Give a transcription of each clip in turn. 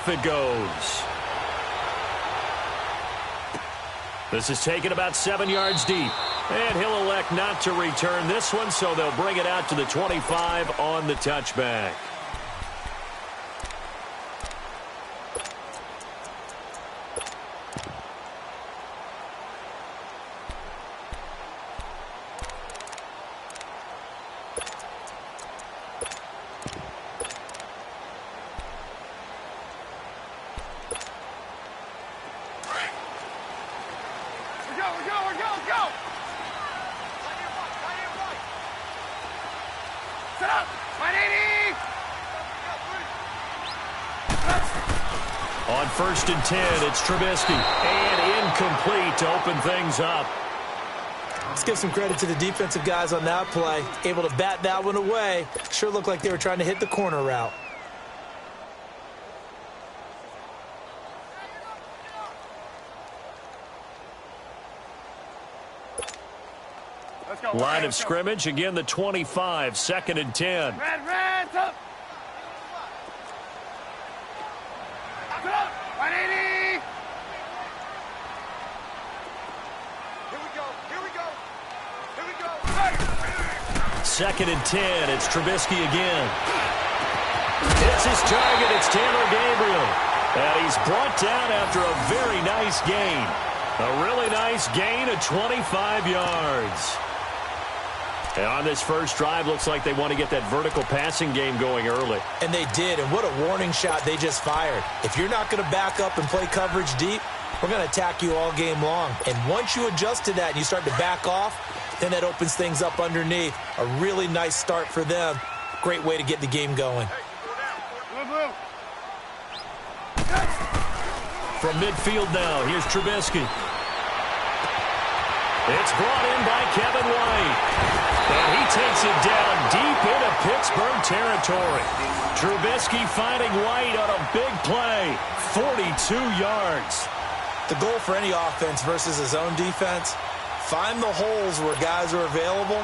off it goes. This is taken about 7 yards deep. And he'll elect not to return this one, so they'll bring it out to the 25 on the touchback. On 1st and 10, it's Trubisky. And incomplete to open things up. Let's give some credit to the defensive guys on that play. Able to bat that one away. Sure looked like they were trying to hit the corner route. Line of scrimmage, again the 25, 2nd and 10. Red, up. Up, 180. Here we go. 2nd and 10, it's Trubisky again. It's his target, it's Taylor Gabriel. And he's brought down after a very nice gain. A really nice gain of 25 yards. And on this first drive, looks like they want to get that vertical passing game going early. And they did, and what a warning shot they just fired. If you're not going to back up and play coverage deep, we're going to attack you all game long. And once you adjust to that and you start to back off, then that opens things up underneath. A really nice start for them. Great way to get the game going. From midfield now, here's Trubisky. It's brought in by Kevin White. And he takes it down deep into Pittsburgh territory. Trubisky finding White on a big play. 42 yards. The goal for any offense versus his own defense, find the holes where guys are available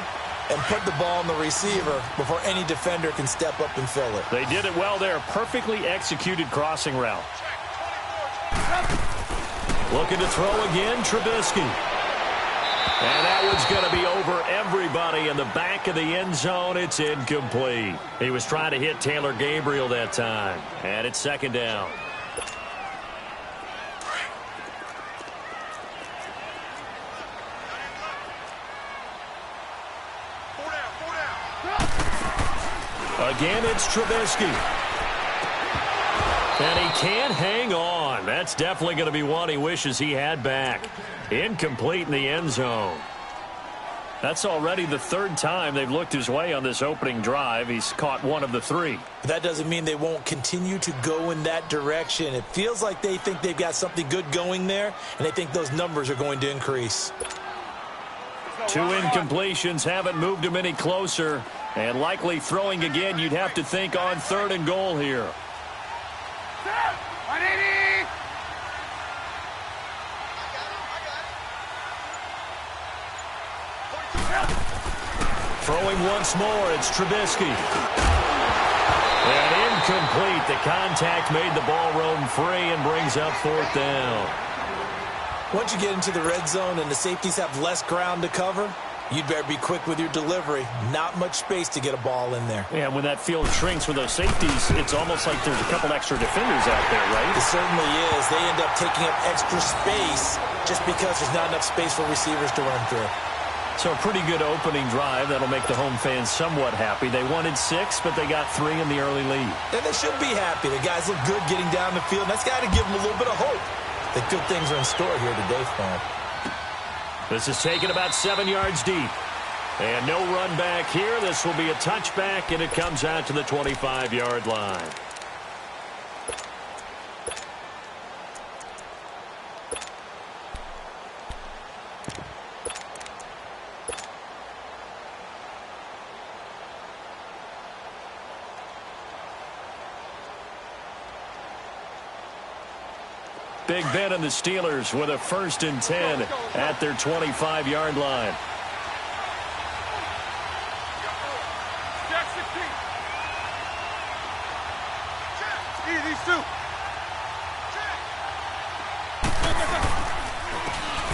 and put the ball on the receiver before any defender can step up and fill it. They did it well there. Perfectly executed crossing route. Looking to throw again, Trubisky. And that one's going to be over everybody in the back of the end zone. It's incomplete. He was trying to hit Taylor Gabriel that time. And it's 2nd down. Again, it's Trubisky. And he can't hang on. That's definitely going to be one he wishes he had back. Incomplete in the end zone. That's already the 3rd time they've looked his way on this opening drive. He's caught one of the 3. But that doesn't mean they won't continue to go in that direction. It feels like they think they've got something good going there, and they think those numbers are going to increase. 2 incompletions haven't moved him any closer. And likely throwing again, you'd have to think on 3rd and goal here. 180. Throwing once more, it's Trubisky. And incomplete. The contact made the ball roam free and brings up 4th down. Once you get into the red zone and the safeties have less ground to cover, you'd better be quick with your delivery. Not much space to get a ball in there. Yeah, when that field shrinks with those safeties, it's almost like there's a couple extra defenders out there, right? It certainly is. They end up taking up extra space just because there's not enough space for receivers to run through. So a pretty good opening drive. That'll make the home fans somewhat happy. They wanted 6, but they got 3 in the early lead. And they should be happy. The guys look good getting down the field. That's got to give them a little bit of hope that good things are in store here today for them. This is taken about 7 yards deep. And no run back here. This will be a touchback, and it comes out to the 25-yard line. Big Ben and the Steelers with a 1st and 10 at their 25-yard line.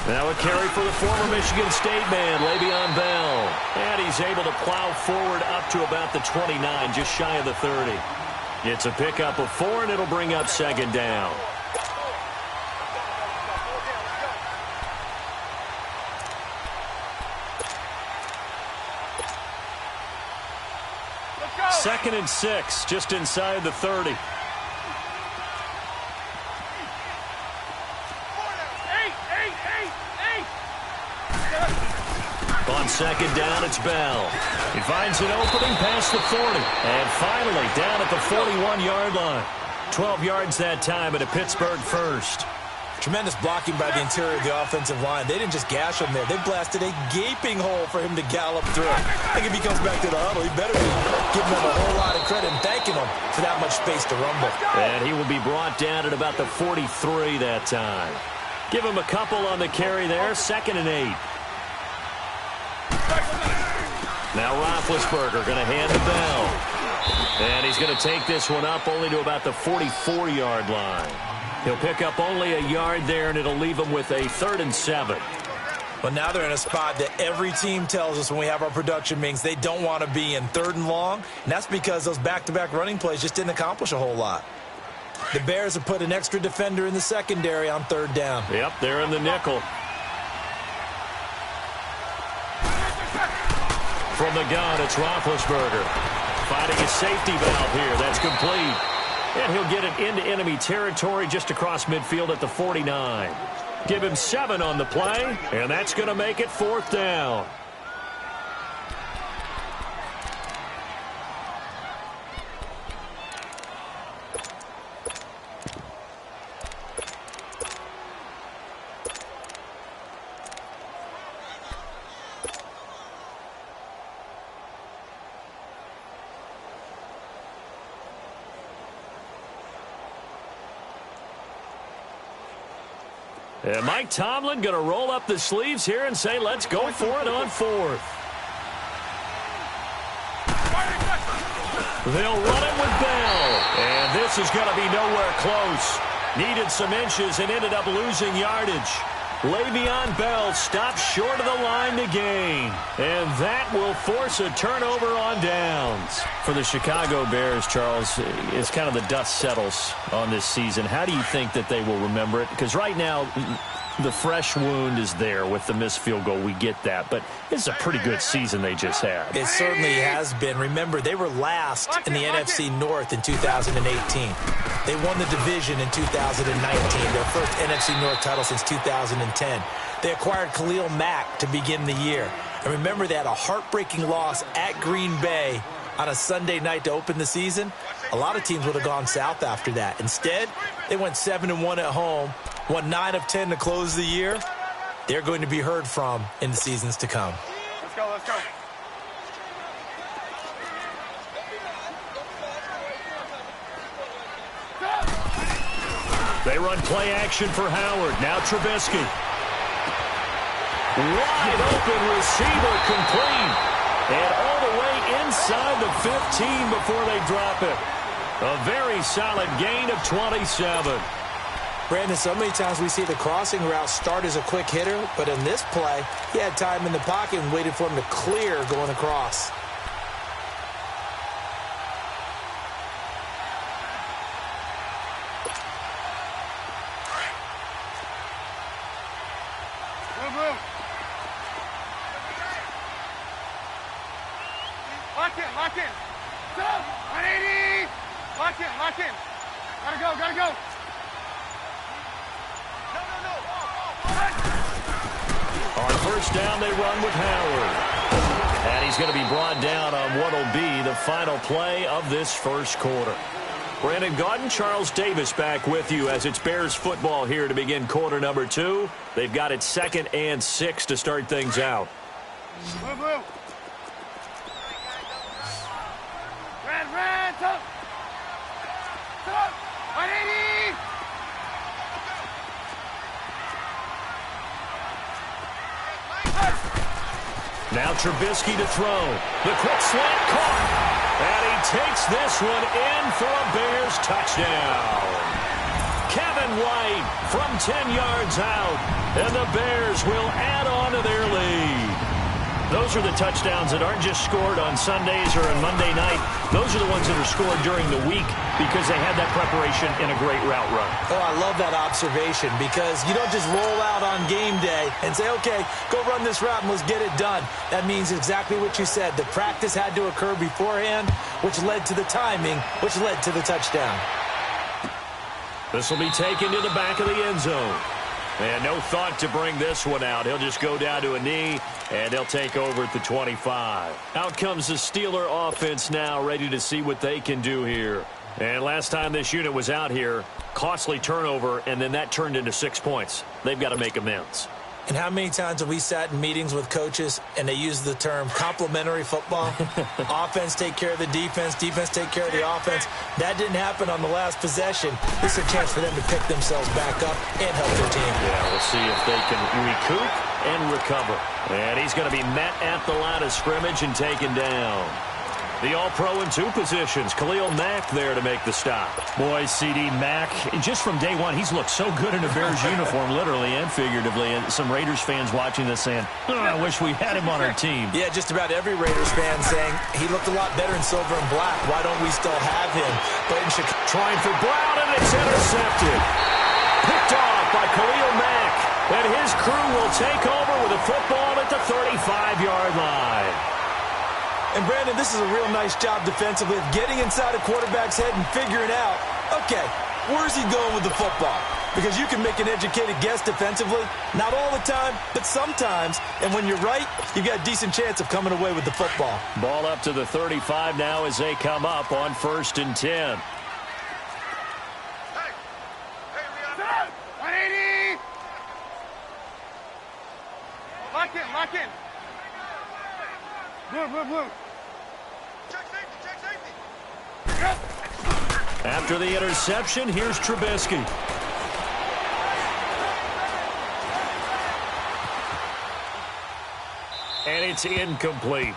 Now a carry for the former Michigan State man, Le'Veon Bell. And he's able to plow forward up to about the 29, just shy of the 30. It's a pickup of 4, and it'll bring up second down. Second and 6, just inside the 30. On second down, it's Bell. He finds an opening past the 40. And finally, down at the 41-yard line. 12 yards that time at a Pittsburgh first. Tremendous blocking by the interior of the offensive line. They didn't just gash him there. They blasted a gaping hole for him to gallop through. I think if he comes back to the huddle, he better be giving them a whole lot of credit and thanking them for that much space to rumble. And he will be brought down at about the 43 that time. Give him a couple on the carry there. Second and 8. Now Roethlisberger going to hand the Bell. And he's going to take this one up only to about the 44-yard line. He'll pick up only a yard there, and it'll leave him with a 3rd and 7. But now they're in a spot that every team tells us when we have our production meetings they don't want to be in, 3rd and long. And that's because those back-to-back running plays just didn't accomplish a whole lot. The Bears have put an extra defender in the secondary on 3rd down. Yep, they're in the nickel. From the gun, it's Roethlisberger. Finding a safety valve here. That's complete. And he'll get it into enemy territory just across midfield at the 49. Give him 7 on the play, and that's going to make it 4th down. And Mike Tomlin going to roll up the sleeves here and say, let's go for it on 4th. They'll run it with Bell. And this is going to be nowhere close. Needed some inches and ended up losing yardage. Le'Veon Bell stopped short of the line to gain. And that will force a turnover on downs. For the Chicago Bears, Charles, it's kind of the dust settles on this season. How do you think that they will remember it? Because right now, the fresh wound is there with the missed field goal. We get that. But it's a pretty good season they just had. It certainly has been. Remember, they were last in the NFC North in 2018. They won the division in 2019, their first NFC North title since 2010. They acquired Khalil Mack to begin the year. And remember, they had a heartbreaking loss at Green Bay on a Sunday night to open the season. A lot of teams would have gone south after that. Instead, they went 7-1 at home, won 9 of 10 to close the year. They're going to be heard from in the seasons to come. Let's go, let's go. They run play action for Howard. Now Trubisky. Wide open receiver complete. And all the way inside the 15 before they drop it. A very solid gain of 27. Brandon, so many times we see the crossing route start as a quick hitter, but in this play, he had time in the pocket and waited for him to clear going across. Lock in. Stop. 180. Lock in. Gotta go. No. On first down, they run with Howard. And he's going to be brought down on what will be the final play of this first quarter. Brandon Gaudin, Charles Davis back with you as it's Bears football here to begin quarter number 2. They've got it 2nd and 6 to start things out. Move. Red, top. 180. Now Trubisky to throw. The quick slant caught. And he takes this one in for a Bears touchdown. Kevin White from 10 yards out, and the Bears will add on to their lead. Those are the touchdowns that aren't just scored on Sundays or on Monday night. Those are the ones that are scored during the week because they had that preparation in a great route run. Oh, I love that observation because you don't just roll out on game day and say, okay, go run this route and let's get it done. That means exactly what you said. The practice had to occur beforehand, which led to the timing, which led to the touchdown. This will be taken to the back of the end zone. And no thought to bring this one out. He'll just go down to a knee, and he'll take over at the 25. Out comes the Steeler offense now, ready to see what they can do here. And last time this unit was out here, costly turnover, and then that turned into 6 points. They've got to make amends. And how many times have we sat in meetings with coaches and they use the term complementary football? Offense take care of the defense, defense take care of the offense. That didn't happen on the last possession. This is a chance for them to pick themselves back up and help their team. Yeah, we'll see if they can recoup and recover. And he's going to be met at the line of scrimmage and taken down. The All-Pro in 2 positions. Khalil Mack there to make the stop. Boy, CD Mack, just from day one, he's looked so good in a Bears uniform, literally and figuratively. And some Raiders fans watching this saying, oh, I wish we had him on our team. Yeah, just about every Raiders fan saying he looked a lot better in silver and black. Why don't we still have him? But in Chicago, trying for Brown, and it's intercepted. Picked off by Khalil Mack. And his crew will take over with a football at the 35-yard line. And, Brandon, this is a real nice job defensively of getting inside a quarterback's head and figuring out, okay, where's he going with the football? Because you can make an educated guess defensively, not all the time, but sometimes. And when you're right, you've got a decent chance of coming away with the football. Ball up to the 35 now as they come up on 1st and 10. Hey, 180! Lock in, lock in. Blue, blue, blue. Check safety, check safety. After the interception, here's Trubisky. And it's incomplete.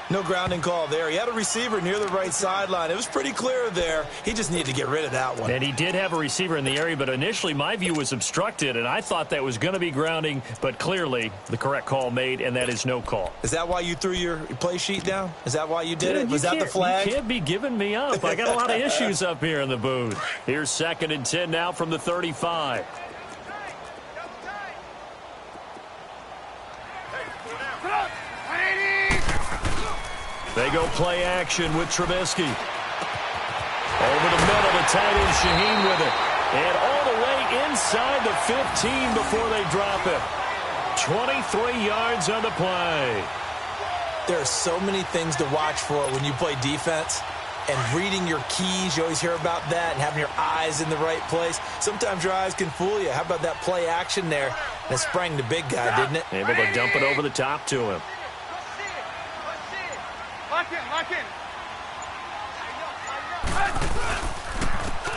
No grounding call there. He had a receiver near the right sideline. It was pretty clear there. He just needed to get rid of that one. And he did have a receiver in the area, but initially my view was obstructed, and I thought that was going to be grounding, but clearly the correct call made, and that is no call. Is that why you threw your play sheet down? Is that why you did it? Was that the flag? You can't be giving me up. I got a lot of issues up here in the booth. Here's 2nd and 10 now from the 35. They go play action with Trubisky. Over the middle, the tight end Shaheen with it. And all the way inside the 15 before they drop it. 23 yards on the play. There are so many things to watch for when you play defense. And reading your keys, you always hear about that, and having your eyes in the right place. Sometimes your eyes can fool you. How about that play action there? And it sprang the big guy, didn't it? Able to dump it over the top to him. Lock in, lock in.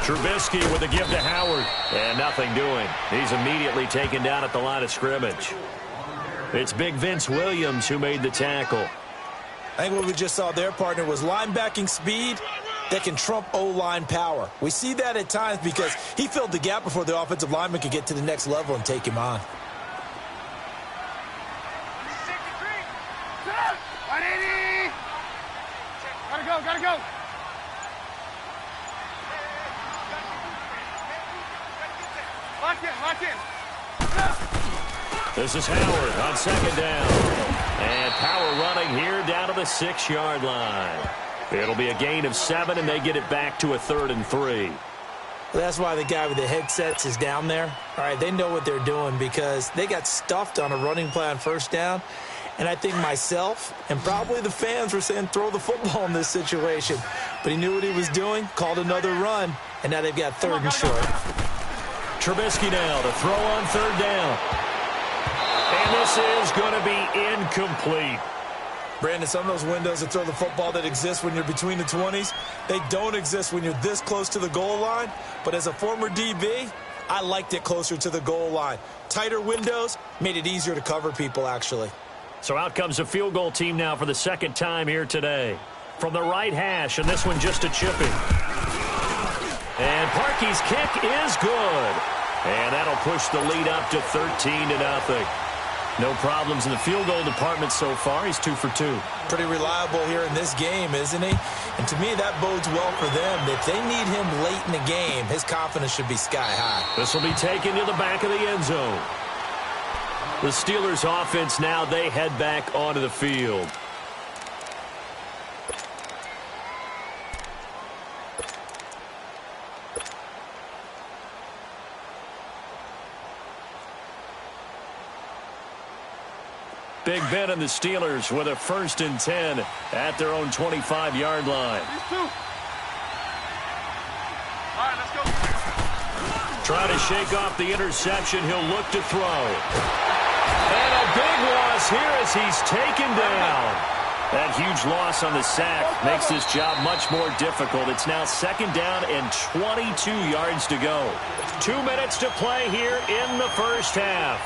Trubisky with a give to Howard. And nothing doing. He's immediately taken down at the line of scrimmage. It's big Vince Williams who made the tackle. I think what we just saw their partner was linebacking speed that can trump O-line power. We see that at times because he filled the gap before the offensive lineman could get to the next level and take him on. 180! Gotta go! Lock in! This is Howard on 2nd down. And power running here down to the 6-yard line. It'll be a gain of 7, and they get it back to a 3rd and 3. Well, that's why the guy with the headsets is down there. All right, they know what they're doing because they got stuffed on a running play on 1st down. And I think myself and probably the fans were saying throw the football in this situation. But he knew what he was doing, called another run, and now they've got 3rd and short. Trubisky now to throw on 3rd down. And this is going to be incomplete. Brandon, some of those windows to throw the football that exist when you're between the 20s, they don't exist when you're this close to the goal line. But as a former DB, I liked it closer to the goal line. Tighter windows made it easier to cover people, actually. So out comes a field goal team now for the 2nd time here today. From the right hash, and this one just a chipping. And Parkey's kick is good. And that'll push the lead up to 13-0. No problems in the field goal department so far. He's 2 for 2. Pretty reliable here in this game, isn't he? And to me, that bodes well for them. If they need him late in the game, his confidence should be sky high. This will be taken to the back of the end zone. The Steelers offense now, they head back onto the field. Big Ben and the Steelers with a 1st and 10 at their own 25-yard line. All right, let's go. Trying to shake off the interception. He'll look to throw. And a big loss here as he's taken down. That huge loss on the sack makes this job much more difficult. It's now 2nd down and 22 yards to go. 2 minutes to play here in the first half.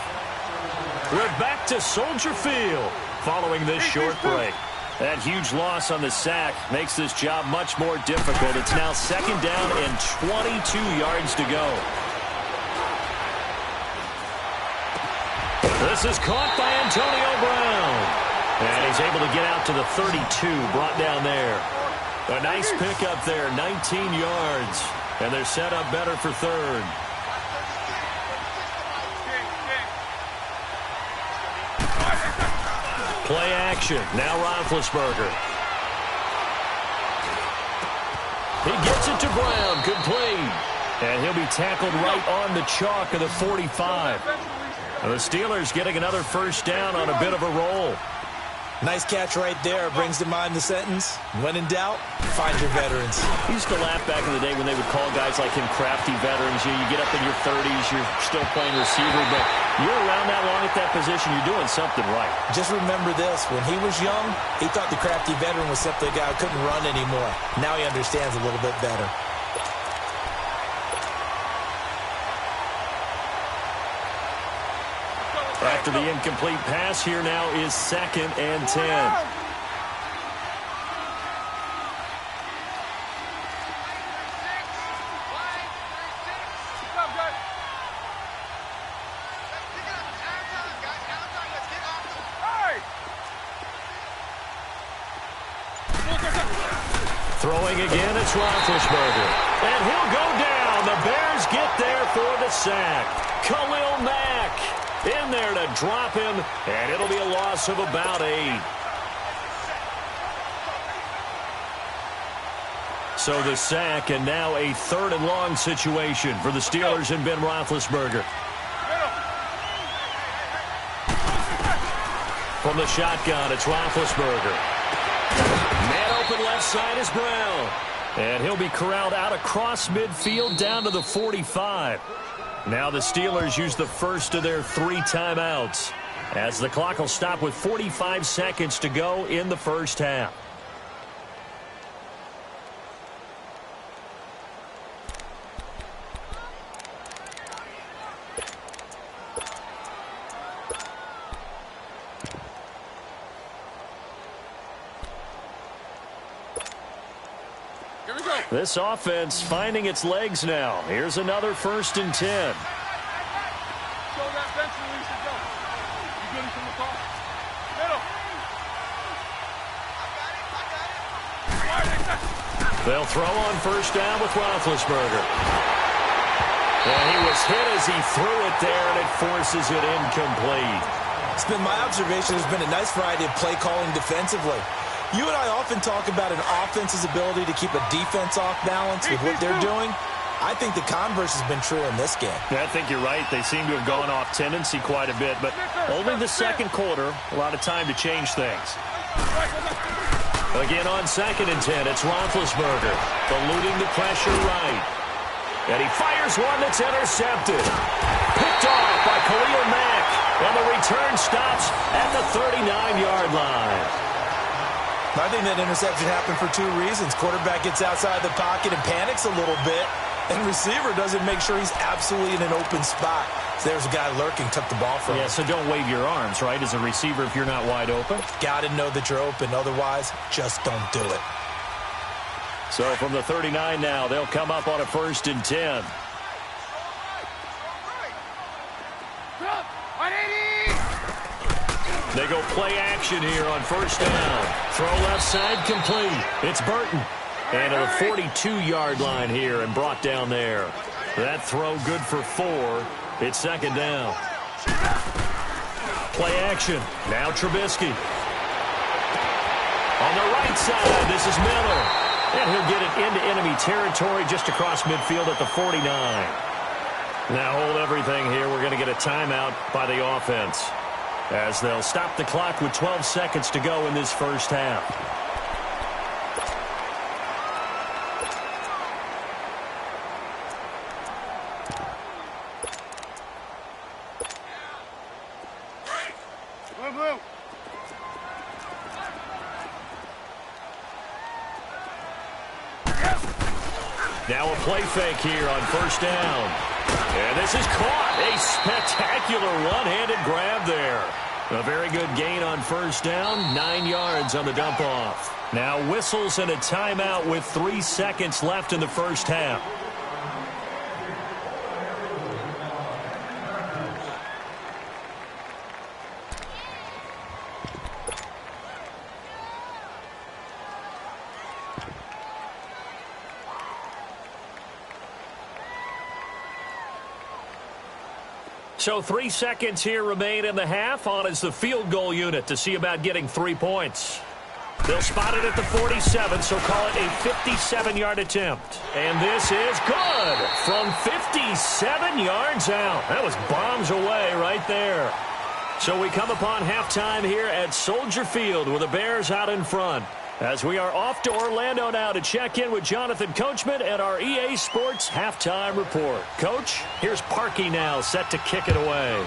We're back to Soldier Field following this short break. That huge loss on the sack makes this job much more difficult. It's now 2nd down and 22 yards to go. This is caught by Antonio Brown. And he's able to get out to the 32, brought down there. A nice pickup there, 19 yards. And they're set up better for 3rd. Play action. Now Roethlisberger. He gets it to Brown. Complete. And he'll be tackled right on the chalk of the 45. And the Steelers getting another 1st down on a bit of a roll. Nice catch right there. Brings to mind the sentence, when in doubt, find your veterans. I used to laugh back in the day when they would call guys like him crafty veterans. You get up in your 30s, you're still playing receiver, but you're around that long at that position, you're doing something right. Just remember this. When he was young, he thought the crafty veteran was simply a guy who couldn't run anymore. Now he understands a little bit better. After the incomplete pass, here now is 2nd and 10. Throwing again, it's Roethlisberger. And he'll go down. The Bears get there for the sack. Khalil Mack in there to drop him, and it'll be a loss of about 8. So the sack, and now a 3rd and long situation for the Steelers and Ben Roethlisberger. From the shotgun, it's Roethlisberger. Man open left side is Brown. And he'll be corralled out across midfield down to the 45. Now the Steelers use the first of their 3 timeouts, as the clock will stop with 45 seconds to go in the first half. This offense finding its legs now. Here's another 1st and 10. They'll throw on 1st down with Roethlisberger. And he was hit as he threw it there, and it forces it incomplete. It's been my observation there's been a nice variety of play calling defensively. You and I often talk about an offense's ability to keep a defense off balance with what they're doing. I think the converse has been true in this game. Yeah, I think you're right. They seem to have gone off tendency quite a bit, but only the 2nd quarter, a lot of time to change things. Again on 2nd and 10, it's Roethlisberger, eluding the pressure right. And he fires one that's intercepted. Picked off by Khalil Mack, and the return stops at the 39-yard line. I think that interception happened for 2 reasons. Quarterback gets outside the pocket and panics a little bit, and receiver doesn't make sure he's absolutely in an open spot. So there's a guy lurking, took the ball from him. Yeah, so don't wave your arms, right, as a receiver if you're not wide open. Got to know that you're open. Otherwise, just don't do it. So from the 39 now, they'll come up on a 1st and 10. 180. They go play action here on first down. Throw left side complete. It's Burton. And to the 42-yard line here and brought down there. That throw good for 4. It's second down. Play action. Now Trubisky. On the right side, this is Miller. And he'll get it into enemy territory just across midfield at the 49. Now hold everything here. We're going to get a timeout by the offense, as they'll stop the clock with 12 seconds to go in this first half. Blue. Now a play fake here on first down. And this is caught. A spectacular one-handed grab there. A very good gain on first down. 9 yards on the dump off. Now whistles and a timeout with 3 seconds left in the first half. So 3 seconds here remain in the half. On is the field goal unit to see about getting 3 points. They'll spot it at the 47, so call it a 57-yard attempt. And this is good from 57 yards out. That was bombs away right there. So we come upon halftime here at Soldier Field with the Bears out in front, as we are off to Orlando now to check in with Jonathan Coachman and our EA Sports Halftime Report. Coach, here's Parkey now set to kick it away.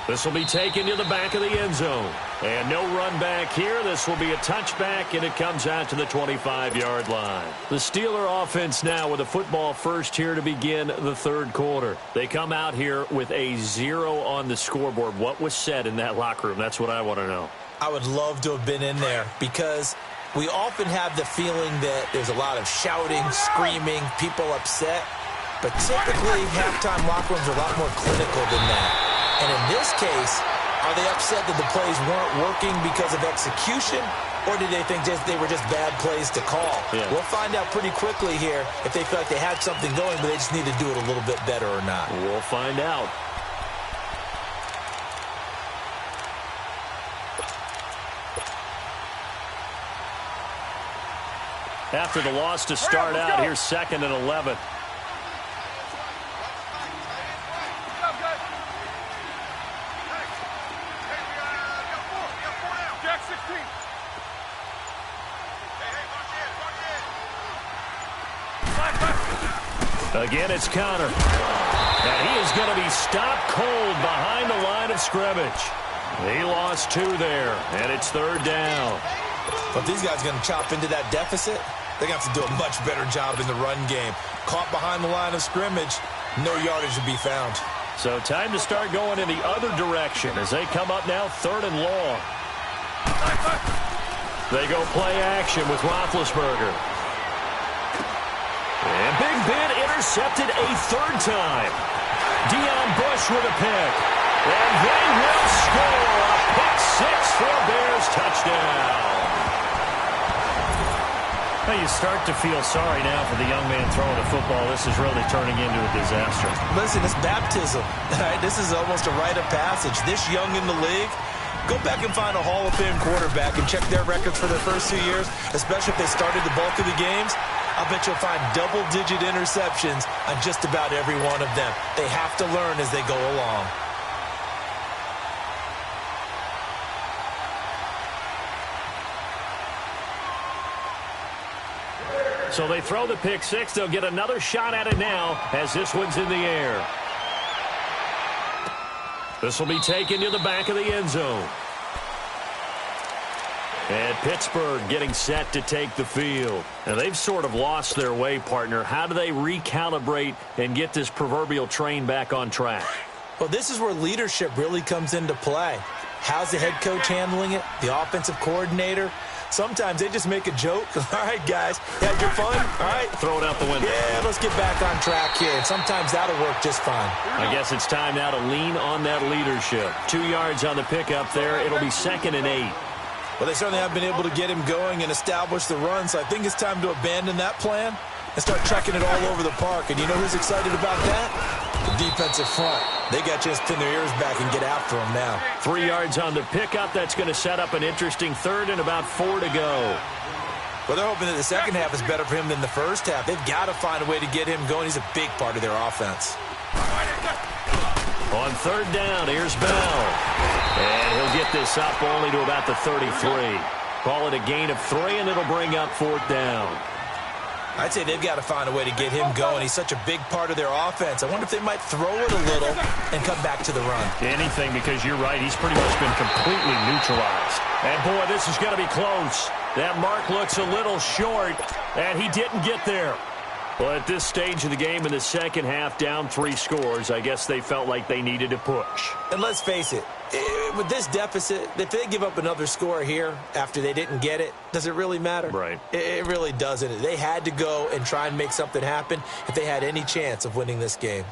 This will be taken to the back of the end zone. And no run back here. This will be a touchback, and it comes out to the 25-yard line. The Steeler offense now with a football first here to begin the third quarter. They come out here with a 0 on the scoreboard. What was said in that locker room? That's what I want to know. I would love to have been in there, because we often have the feeling that there's a lot of shouting, screaming, people upset. But typically, halftime locker rooms are a lot more clinical than that. And in this case, are they upset that the plays weren't working because of execution, or did they think they were just bad plays to call? Yeah. We'll find out pretty quickly here if they feel like they had something going, but they just need to do it a little bit better or not. We'll find out. After the loss to start out, here's 2nd and 11. Again, it's Connor. And he is going to be stopped cold behind the line of scrimmage. He lost 2 there, and it's 3rd down. But these guys are going to chop into that deficit. They're going to have to do a much better job in the run game. Caught behind the line of scrimmage, no yardage to be found. So time to start going in the other direction as they come up now 3rd and long. They go play action with Roethlisberger. And Big Ben intercepted a 3rd time. Deion Bush with a pick. And they will score a pick 6 for a Bears touchdown. Well, you start to feel sorry now for the young man throwing the football. This is really turning into a disaster. Listen, it's baptism. Right? This is almost a rite of passage. This young in the league, go back and find a Hall of Fame quarterback and check their records for their first 2 years, especially if they started the bulk of the games. I'll bet you'll find double-digit interceptions on just about every one of them. They have to learn as they go along. So they throw the pick 6. They'll get another shot at it now as this one's in the air. This will be taken to the back of the end zone. And Pittsburgh getting set to take the field. Now, they've sort of lost their way, partner. How do they recalibrate and get this proverbial train back on track? Well, this is where leadership really comes into play. How's the head coach handling it? The offensive coordinator? Sometimes they just make a joke. All right, guys, had your fun? All right. Throw it out the window. Yeah, let's get back on track here. And sometimes that'll work just fine. I guess it's time now to lean on that leadership. 2 yards on the pickup there. It'll be 2nd and 8. Well, they certainly have been able to get him going and establish the run, so I think it's time to abandon that plan and start chucking it all over the park. And you know who's excited about that? The defensive front. They got to just pin their ears back and get after him now. 3 yards on the pickup. That's going to set up an interesting 3rd and about 4 to go. Well, they're hoping that the second half is better for him than the first half. They've got to find a way to get him going. He's a big part of their offense. On 3rd down, here's Bell. And he'll get this up only to about the 33. Call it a gain of 3, and it'll bring up 4th down. I'd say they've got to find a way to get him going. He's such a big part of their offense. I wonder if they might throw it a little and come back to the run. Anything, because you're right. He's pretty much been completely neutralized. And, boy, this is going to be close. That mark looks a little short, and he didn't get there. Well, at this stage of the game in the second half, down 3 scores, I guess they felt like they needed to push. And let's face it, with this deficit, if they give up another score here after they didn't get it, does it really matter? Right. It really doesn't. They had to go and try and make something happen if they had any chance of winning this game.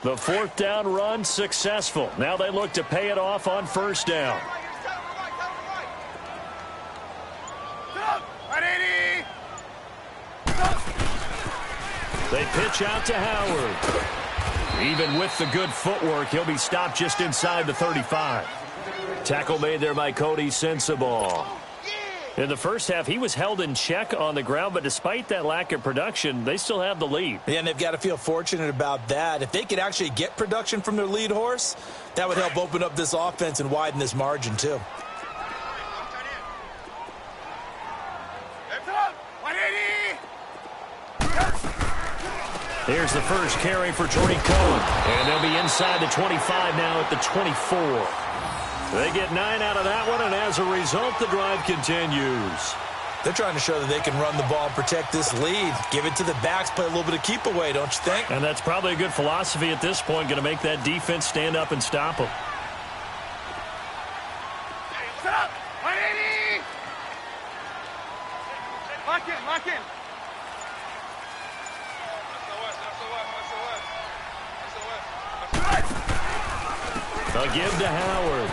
The 4th down run successful. Now they look to pay it off on 1st down. They pitch out to Howard. Even with the good footwork, he'll be stopped just inside the 35. Tackle made there by Cody Sensabaugh. In the first half, he was held in check on the ground, but despite that lack of production, they still have the lead. Yeah, and they've got to feel fortunate about that. If they could actually get production from their lead horse, that would help open up this offense and widen this margin, too. Here's the first carry for Tariq Cohen. And they'll be inside the 25 now at the 24. They get 9 out of that one, and as a result, the drive continues. They're trying to show that they can run the ball and protect this lead. Give it to the backs, play a little bit of keep away, don't you think? And that's probably a good philosophy at this point, going to make that defense stand up and stop them. Set up! 180! Lock in, lock in. They'll give to Howard.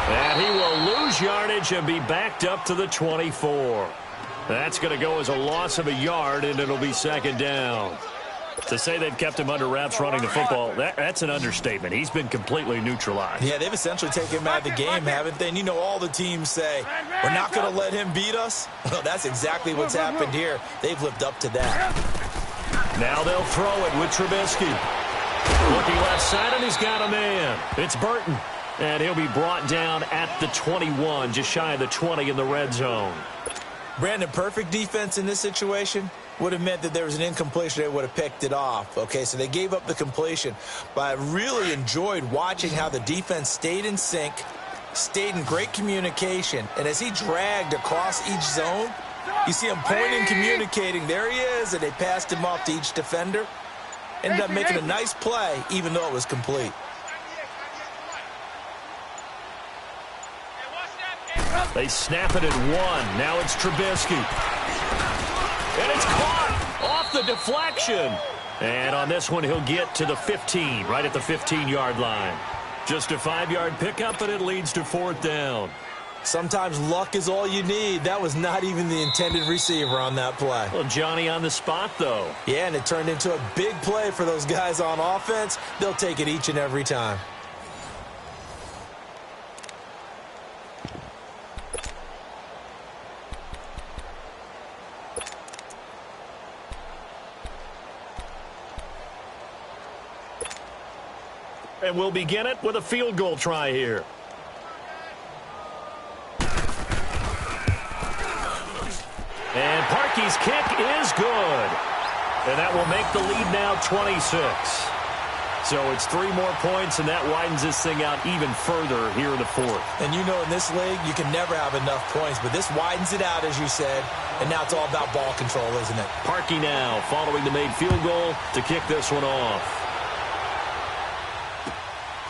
And he will lose yardage and be backed up to the 24. That's going to go as a loss of a yard, and it'll be 2nd down. To say they've kept him under wraps running the football, that's an understatement. He's been completely neutralized. Yeah, they've essentially taken him out of the game, haven't they? And you know all the teams say, we're not going to let him beat us. Well, that's exactly what's happened here. They've lived up to that. Now they'll throw it with Trubisky. Looking left side, and he's got a man. It's Burton. And he'll be brought down at the 21, just shy of the 20 in the red zone. Brandon, perfect defense in this situation would have meant that there was an incompletion. They would have picked it off. Okay, so they gave up the completion. But I really enjoyed watching how the defense stayed in sync, stayed in great communication. And as he dragged across each zone, you see him pointing, communicating. There he is, and they passed him off to each defender. Ended up making a nice play, even though it was complete. They snap it at 1. Now it's Trubisky. And it's caught off the deflection. And on this one, he'll get to the 15, right at the 15-yard line. Just a 5-yard pickup, and it leads to 4th down. Sometimes luck is all you need. That was not even the intended receiver on that play. Well, Johnny on the spot, though. Yeah, and it turned into a big play for those guys on offense. They'll take it each and every time. And we'll begin it with a field goal try here. And Parkey's kick is good. And that will make the lead now 26. So it's 3 more points, and that widens this thing out even further here in the fourth. And you know in this league, you can never have enough points, but this widens it out, as you said, and now it's all about ball control, isn't it? Parkey now following the made field goal to kick this one off.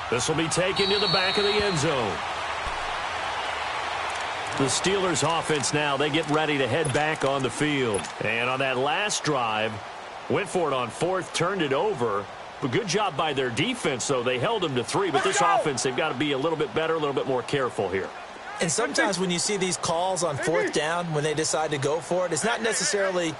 This will be taken to the back of the end zone. The Steelers offense now, they get ready to head back on the field. And on that last drive, went for it on 4th, turned it over. But good job by their defense, though. They held them to 3, but this offense, they've got to be a little bit better, a little bit more careful here. And sometimes when you see these calls on 4th down, when they decide to go for it, it's not necessarily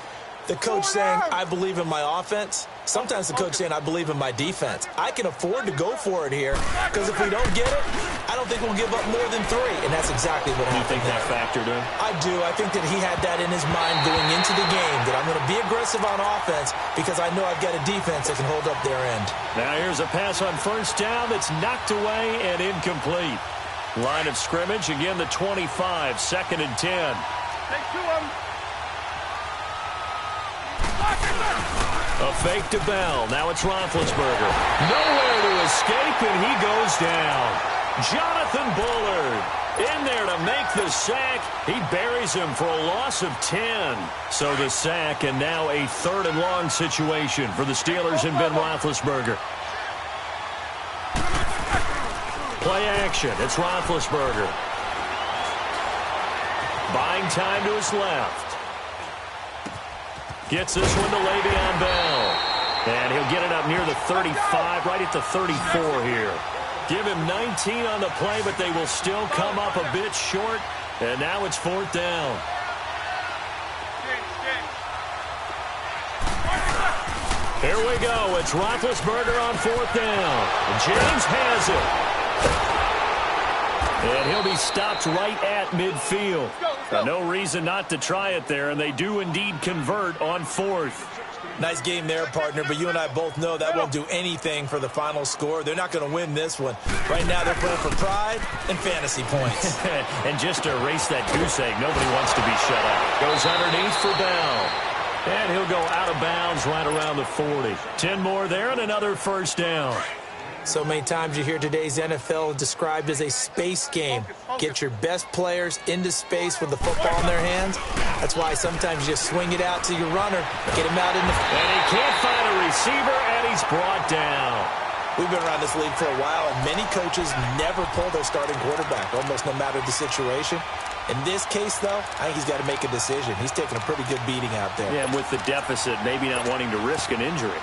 the coach saying, I believe in my offense. Sometimes the coach saying, I believe in my defense. I can afford to go for it here because if we don't get it, I don't think we'll give up more than 3. And that's exactly what happened. You think that factored in? I do. I think that he had that in his mind going into the game, that I'm going to be aggressive on offense because I know I've got a defense that can hold up their end. Now here's a pass on 1st down that's knocked away and incomplete. Line of scrimmage, again the 25, 2nd and 10. Take 2 of them. A fake to Bell. Now it's Roethlisberger. Nowhere to escape, and he goes down. Jonathan Bullard in there to make the sack. He buries him for a loss of 10. So the sack, and now a 3rd and long situation for the Steelers and Ben Roethlisberger. Play action. It's Roethlisberger. Buying time to his left. Gets this one to Le'Veon Bell. And he'll get it up near the 35, right at the 34 here. Give him 19 on the play, but they will still come up a bit short. And now it's 4th down. Here we go. It's Roethlisberger on 4th down. James has it. And he'll be stopped right at midfield. No reason not to try it there, and they do indeed convert on 4th. Nice game there, partner, but you and I both know that won't do anything for the final score. They're not going to win this one. Right now they're playing for pride and fantasy points. And just to erase that goose egg, nobody wants to be shut out. Goes underneath for Bell. And he'll go out of bounds right around the 40. 10 more there and another 1st down. So many times you hear today's NFL described as a space game. Get your best players into space with the football in their hands. That's why sometimes you just swing it out to your runner, get him out in the... And he can't find a receiver, and he's brought down. We've been around this league for a while, and many coaches never pull their starting quarterback, almost no matter the situation. In this case, though, I think he's got to make a decision. He's taking a pretty good beating out there. Yeah, with the deficit, maybe not wanting to risk an injury.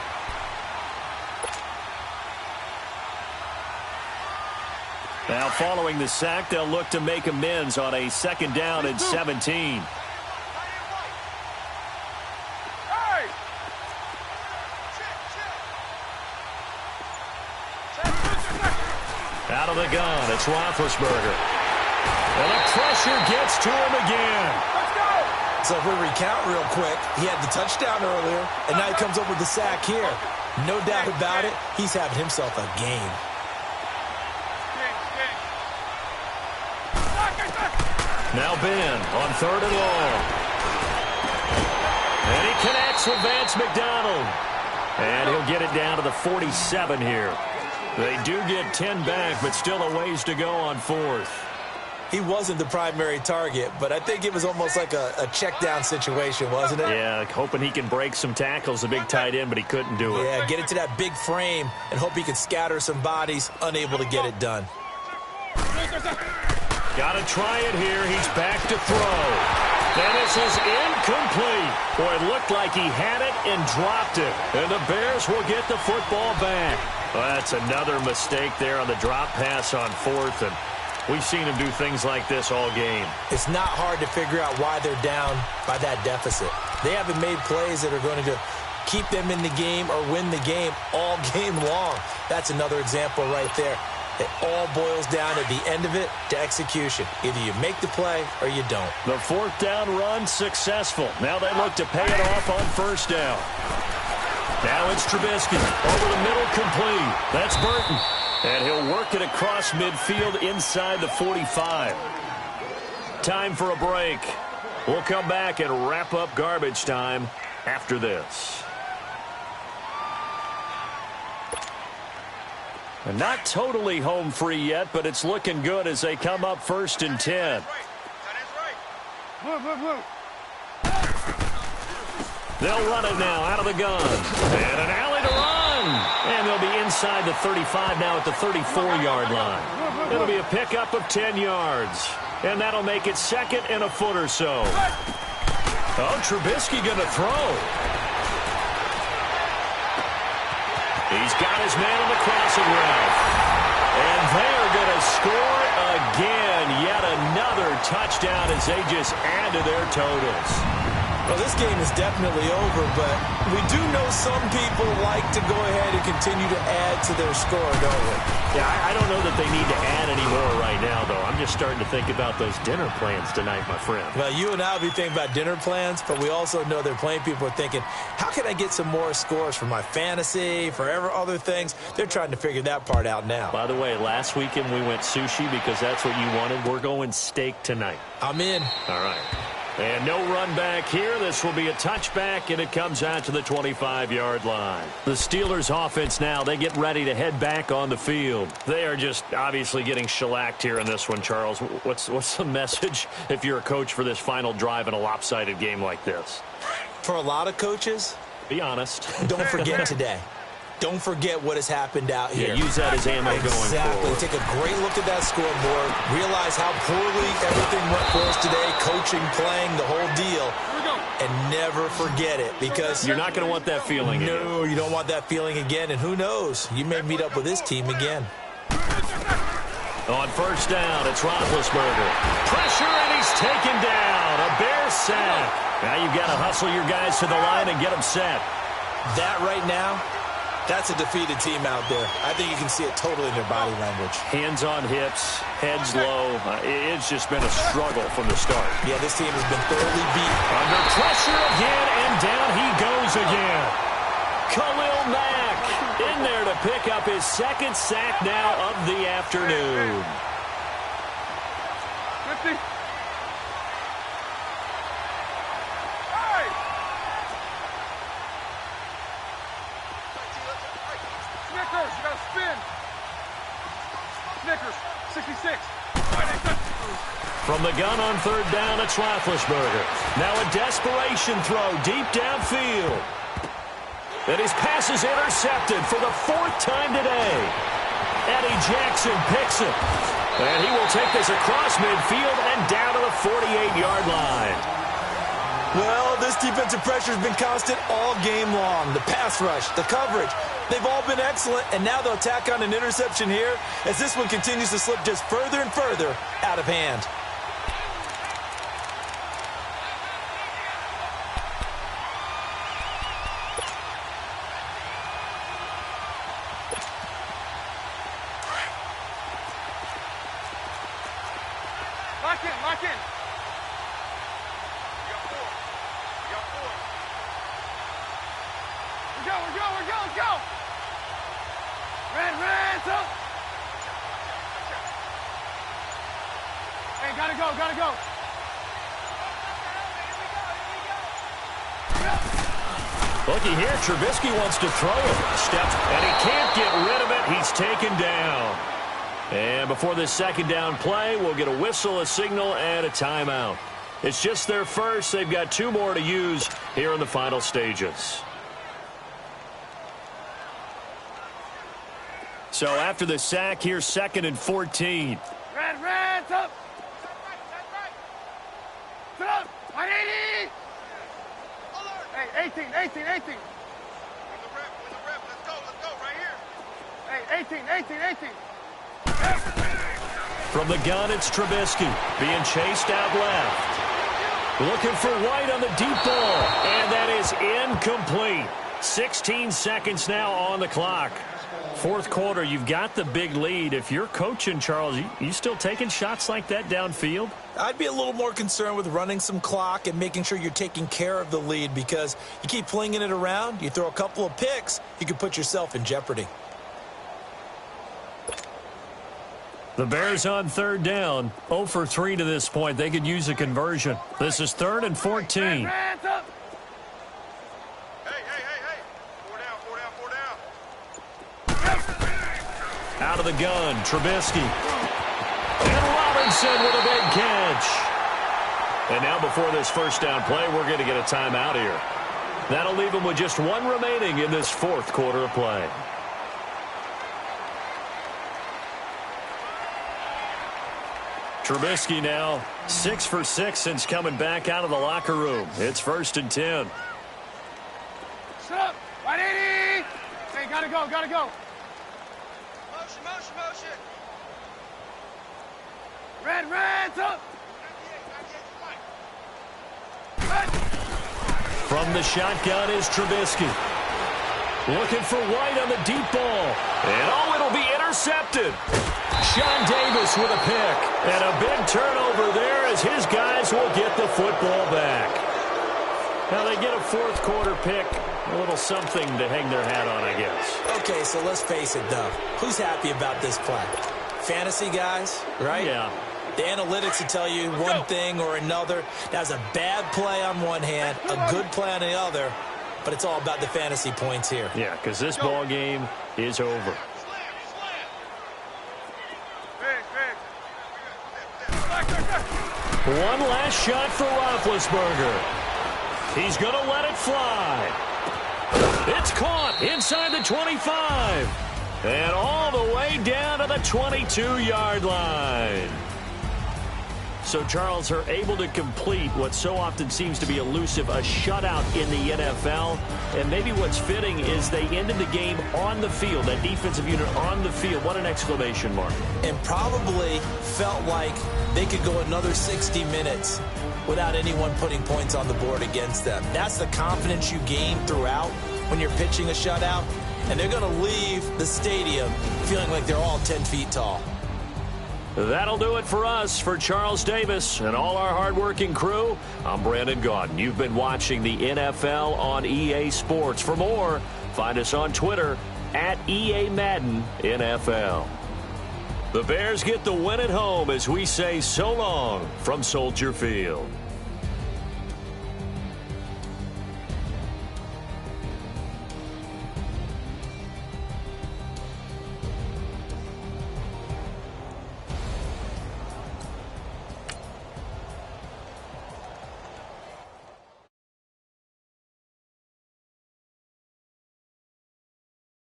Now, following the sack, they'll look to make amends on a 2nd down and 17. Out of the gun, it's Roethlisberger. And the pressure gets to him again. So if we recount real quick, he had the touchdown earlier, and now he comes up with the sack here. No doubt about it, he's having himself a game. Now Ben on 3rd and long. And he connects with Vance McDonald. And he'll get it down to the 47 here. They do get 10 back, but still a ways to go on 4th. He wasn't the primary target, but I think it was almost like a check down situation, wasn't it? Yeah, hoping he can break some tackles, a big tight end, but he couldn't do it. Yeah, get it to that big frame and hope he can scatter some bodies, unable to get it done. Got to try it here. He's back to throw. And this is incomplete. Boy, it looked like he had it and dropped it. And the Bears will get the football back. Well, that's another mistake there on the drop pass on 4th. And we've seen him do things like this all game. It's not hard to figure out why they're down by that deficit. They haven't made plays that are going to keep them in the game or win the game all game long. That's another example right there. It all boils down at the end of it to execution. Either you make the play or you don't. The 4th down run successful. Now they look to pay it off on 1st down. Now it's Trubisky. Over the middle, complete. That's Burton. And he'll work it across midfield inside the 45. Time for a break. We'll come back and wrap up garbage time after this. And not totally home free yet, but it's looking good as they come up 1st and 10. They'll run it now out of the gun. And an alley to run. And they'll be inside the 35 now at the 34-yard line. It'll be a pickup of 10 yards. And that'll make it 2nd and a foot or so. Oh, Trubisky going to throw. He's got his man on the crossing route. And they're going to score again. Yet another touchdown as they just add to their totals. Well, this game is definitely over, but we do know some people like to go ahead and continue to add to their score, don't we? Yeah, I don't know that they need to add any more right now, though. I'm just starting to think about those dinner plans tonight, my friend. Well, you and I will be thinking about dinner plans, but we also know they're playing people are thinking, how can I get some more scores for my fantasy, for other things? They're trying to figure that part out now. By the way, last weekend we went sushi because that's what you wanted. We're going steak tonight. I'm in. All right. And no run back here. This will be a touchback, and it comes out to the 25-yard line. The Steelers' offense now, they get ready to head back on the field. They are just obviously getting shellacked here in this one, Charles. What's the message if you're a coach for this final drive in a lopsided game like this? For a lot of coaches, be honest. Don't forget today. Don't forget what has happened out here. Yeah, use that as ammo going forward. Exactly. Take a great look at that scoreboard. Realize how poorly everything went for us today. Coaching, playing, the whole deal. And never forget it because you're not going to want that feeling again. No, you don't want that feeling again. And who knows? You may meet up with this team again. On 1st down, it's Roethlisberger. Pressure, and he's taken down. A Bear sack. Now you've got to hustle your guys to the line and get them set. That right now, that's a defeated team out there. I think you can see it totally in their body language. Hands on hips, heads low. It's just been a struggle from the start. Yeah, this team has been thoroughly beat. Under pressure again, and down he goes again. Khalil Mack in there to pick up his 2nd sack now of the afternoon. 50. Snickers, you got to spin. Snickers, 66. From the gun on 3rd down, it's Roethlisberger. Now a desperation throw deep downfield. And his pass is intercepted for the 4th time today. Eddie Jackson picks it. And he will take this across midfield and down to the 48-yard line. Well, this defensive pressure has been constant all game long. The pass rush, the coverage, they've all been excellent, and now they'll tack on an interception here as this one continues to slip just further and further out of hand. Lock in, lock in. We're go. Red, up. Hey, gotta go. Looky here, Trubisky wants to throw it. Steps, and he can't get rid of it. He's taken down. And before this 2nd down play, we'll get a whistle, a signal, and a timeout. It's just their first. They've got 2 more to use here in the final stages. So after the sack, here's 2nd and 14. Red, up. Sit up. 180. Hey, 18. Win the rep. Let's go right here. Hey, 18. From the gun, it's Trubisky being chased out left. Looking for White on the deep ball. And that is incomplete. 16 seconds now on the clock. 4th quarter, you've got the big lead. If you're coaching, Charles, you still taking shots like that downfield? I'd be a little more concerned with running some clock and making sure you're taking care of the lead because you keep flinging it around, you throw a couple of picks, you could put yourself in jeopardy. The Bears on 3rd down, 0 for 3 to this point. They could use a conversion. This is 3rd and 14. Red, up. Hey. 4 down. Out of the gun, Trubisky. And Robinson with a big catch. And now before this first down play, we're going to get a timeout here. That'll leave them with just one remaining in this fourth quarter of play. Trubisky now 6 for 6 since coming back out of the locker room. It's 1st and 10. Shut up. 180. Hey, gotta go, gotta go. Motion, motion, motion. Red, up. Red. From the shotgun is Trubisky. Looking for White on the deep ball. And oh, it'll be intercepted. Sean Davis with a pick. And a big turnover there as his guys will get the football back. Now they get a fourth quarter pick. A little something to hang their hat on, I guess. Okay, so let's face it, though. Who's happy about this play? Fantasy guys, right? Yeah. The analytics will tell you one thing or another. That's a bad play on one hand, a good play on the other, but it's all about the fantasy points here. Yeah, because this ball game is over. One last shot for Roethlisberger. He's going to let it fly. It's caught inside the 25. And all the way down to the 22-yard line. So, Charles, are able to complete what so often seems to be elusive, a shutout in the NFL. And maybe what's fitting is they ended the game on the field, that defensive unit on the field. What an exclamation mark. And probably felt like they could go another 60 minutes without anyone putting points on the board against them. That's the confidence you gain throughout when you're pitching a shutout. And they're going to leave the stadium feeling like they're all 10 feet tall. That'll do it for us. For Charles Davis and all our hardworking crew, I'm Brandon Gaudin. You've been watching the NFL on EA Sports. For more, find us on Twitter at EA Madden NFL. The Bears get the win at home as we say so long from Soldier Field.